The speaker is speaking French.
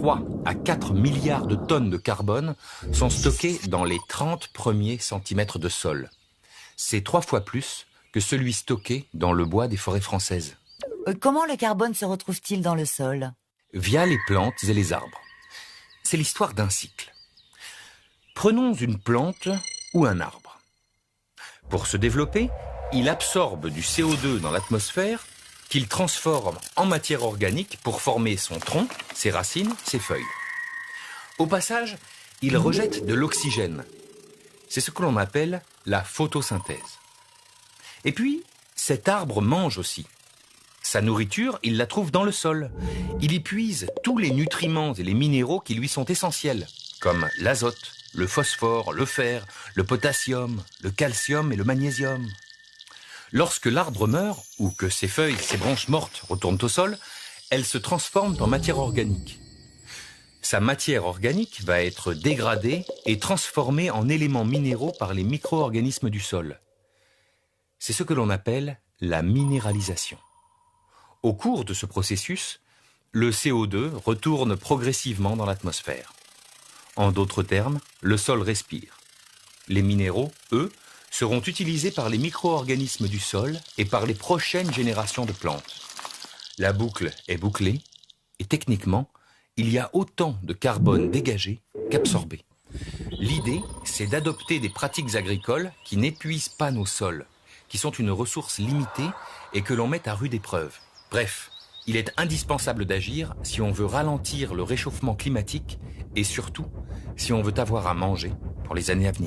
3 à 4 milliards de tonnes de carbone sont stockées dans les 30 premiers centimètres de sol. C'est 3 fois plus que celui stocké dans le bois des forêts françaises. Comment le carbone se retrouve-t-il dans le sol? Via les plantes et les arbres. C'est l'histoire d'un cycle. Prenons une plante ou un arbre. Pour se développer, il absorbe du CO2 dans l'atmosphère qu'il transforme en matière organique pour former son tronc, ses racines, ses feuilles. Au passage, il rejette de l'oxygène. C'est ce que l'on appelle la photosynthèse. Et puis, cet arbre mange aussi. Sa nourriture, il la trouve dans le sol. Il y puise tous les nutriments et les minéraux qui lui sont essentiels, comme l'azote, le phosphore, le fer, le potassium, le calcium et le magnésium. Lorsque l'arbre meurt, ou que ses feuilles, ses branches mortes retournent au sol, elles se transforment en matière organique. Sa matière organique va être dégradée et transformée en éléments minéraux par les micro-organismes du sol. C'est ce que l'on appelle la minéralisation. Au cours de ce processus, le CO2 retourne progressivement dans l'atmosphère. En d'autres termes, le sol respire. Les minéraux, eux, seront utilisés par les micro-organismes du sol et par les prochaines générations de plantes. La boucle est bouclée et techniquement, il y a autant de carbone dégagé qu'absorbé. L'idée, c'est d'adopter des pratiques agricoles qui n'épuisent pas nos sols, qui sont une ressource limitée et que l'on met à rude épreuve. Bref, il est indispensable d'agir si on veut ralentir le réchauffement climatique et surtout si on veut avoir à manger pour les années à venir.